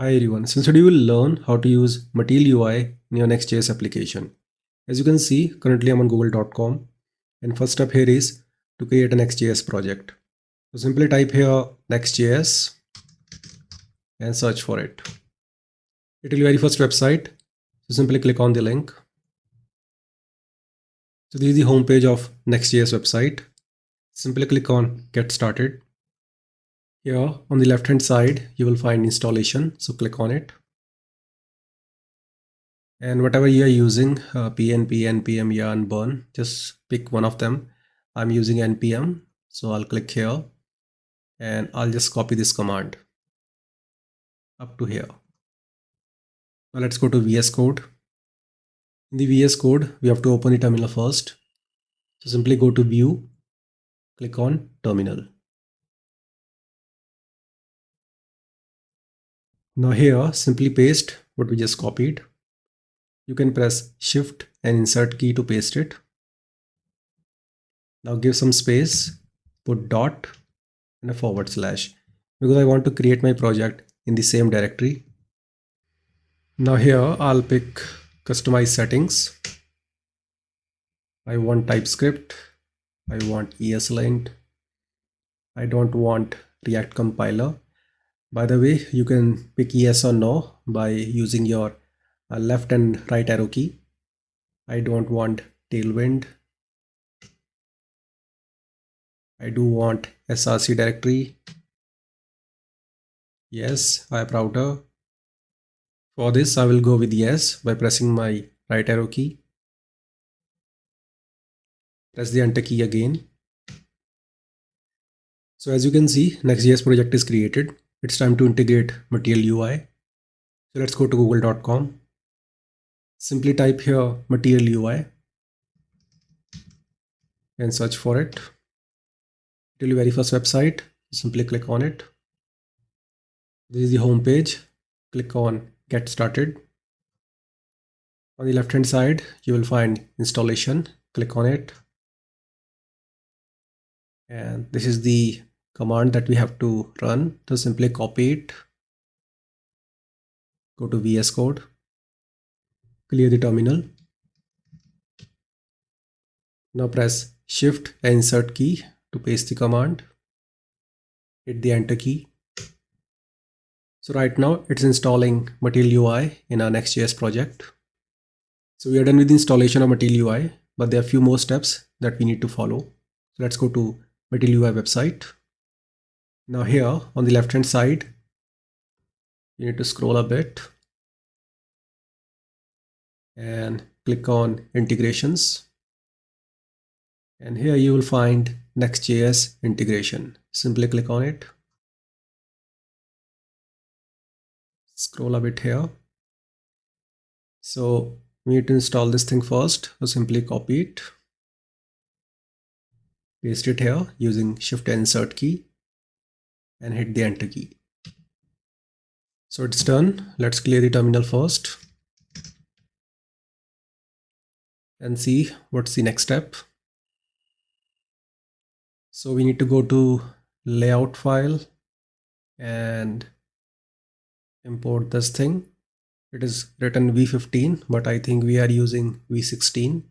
Hi everyone, since today we will learn how to use Material UI in your next.js application. As you can see, currently I'm on google.com and first step here is to create a next.js project. So simply type here next.js and search for it. It will be very first website. So simply click on the link. So this is the homepage of next.js website. Simply click on get started. Here on the left hand side, you will find installation. So click on it. And whatever you are using, PNP, NPM, yarn, burn, just pick one of them. I'm using NPM, so I'll click here and I'll just copy this command up to here. Now let's go to VS Code. In the VS Code, we have to open the terminal first. So simply go to View, click on Terminal. Now here, simply paste what we just copied. You can press Shift and Insert key to paste it. Now give some space, put dot and a forward slash because I want to create my project in the same directory. Now here I'll pick customize settings. I want TypeScript. I want ESLint. I don't want React compiler. By the way, you can pick yes or no by using your left and right arrow key. I don't want Tailwind. I do want src directory. Yes, hype router. For this, I will go with yes by pressing my right arrow key. Press the enter key again. So as you can see, next.js project is created. It's time to integrate Material UI. So let's go to google.com. Simply type here Material UI and search for it. It will be very first website. Simply click on it. This is the home page. Click on Get Started. On the left hand side, you will find installation. Click on it. And this is the command that we have to run. So simply copy it. Go to VS Code. Clear the terminal. Now press Shift and Insert key to paste the command. Hit the enter key. So right now it's installing Material UI in our next.js project. So we are done with the installation of Material UI, but there are a few more steps that we need to follow. So let's go to Material UI website. Now here on the left hand side, you need to scroll a bit and click on integrations. And here you will find next.js integration. Simply click on it. Scroll a bit here. So we need to install this thing first. So simply copy it. Paste it here using Shift and Insert key and hit the enter key. So it's done. Let's clear the terminal first and see what's the next step. So we need to go to layout file and import this thing. It is written v15, but I think we are using v16.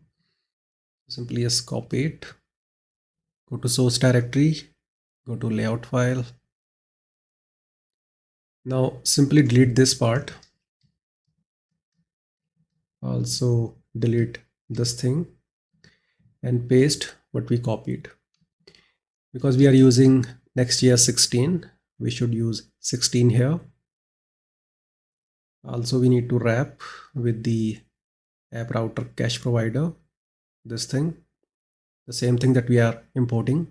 Simply just copy it. Go to source directory, go to layout file. Now simply delete this part. Also delete this thing and paste what we copied. Because we are using next.js 16, we should use 16 here. Also we need to wrap with the app router cache provider, this thing, the same thing that we are importing.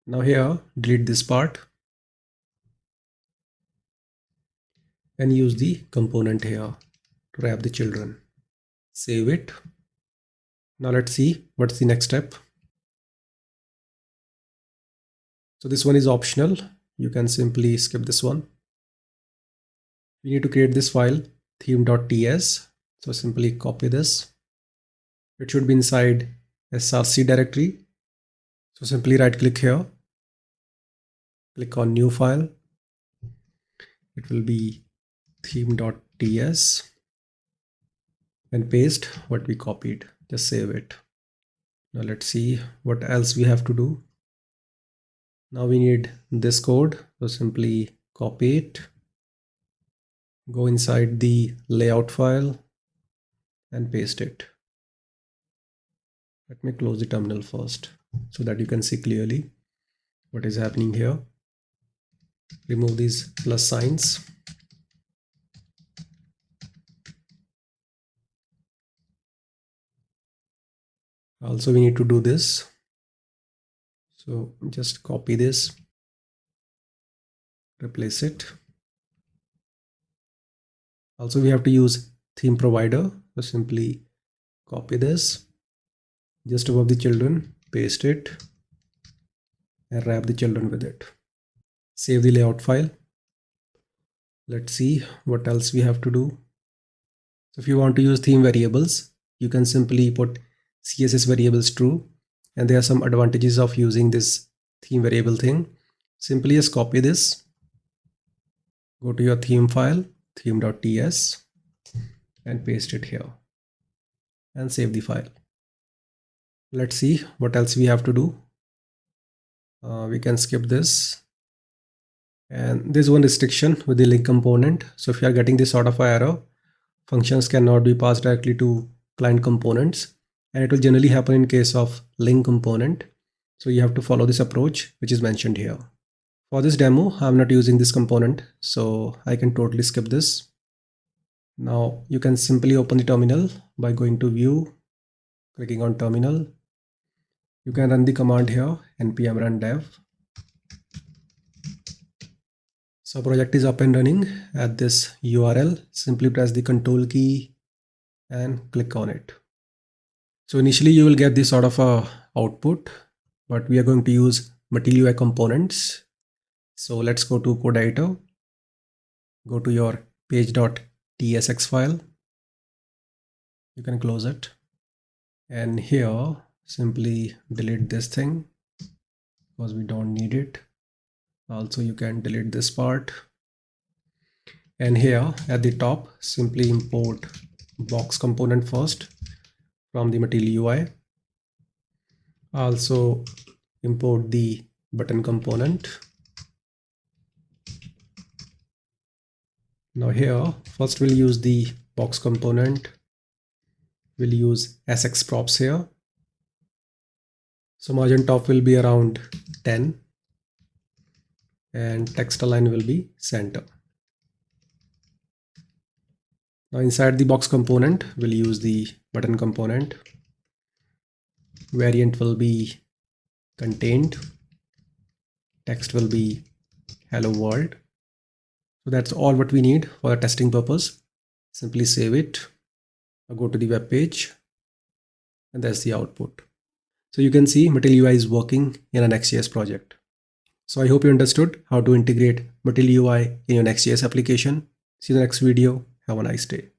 Now here, delete this part and use the component here to wrap the children. Save it. Now let's see what's the next step. So this one is optional. You can simply skip this one. We need to create this file theme.ts. So simply copy this. It should be inside src directory. So simply right click here. Click on new file. it will be theme.ts and paste what we copied. Just save it. Now let's see what else we have to do. Now we need this code, so simply copy it, go inside the layout file and paste it. Let me close the terminal first so that you can see clearly what is happening here. Remove these plus signs. Also, we need to do this. So just copy this, replace it. Also, we have to use theme provider. So simply copy this just above the children, paste it, and wrap the children with it. Save the layout file. Let's see what else we have to do. So if you want to use theme variables, you can simply put CSS variables true. And there are some advantages of using this theme variable thing. Simply just copy this, go to your theme file, theme.ts, and paste it here and save the file. Let's see what else we have to do. We can skip this. And there's one restriction with the link component. So if you are getting this sort of error, functions cannot be passed directly to client components. And it will generally happen in case of link component. So you have to follow this approach, which is mentioned here. For this demo, I'm not using this component, so I can totally skip this. Now you can simply open the terminal by going to view, clicking on terminal. You can run the command here, npm run dev. So project is up and running at this URL. Simply press the control key and click on it. So initially you will get this sort of a output, but we are going to use Material UI components. So let's go to code editor, go to your page.tsx file. You can close it. And here simply delete this thing because we don't need it. Also, you can delete this part. And here at the top, simply import box component first from the Material UI. Also import the button component. Now here, first we'll use the box component. We'll use SX props here. So margin top will be around 10 and text align will be center. Now inside the box component, we'll use the button component. Variant will be contained. Text will be hello world. So that's all what we need for a testing purpose. Simply save it. I'll go to the web page and that's the output. So you can see Material UI is working in a next.js project. So I hope you understood how to integrate Material UI in your next.js application. See you in the next video. Have a nice day.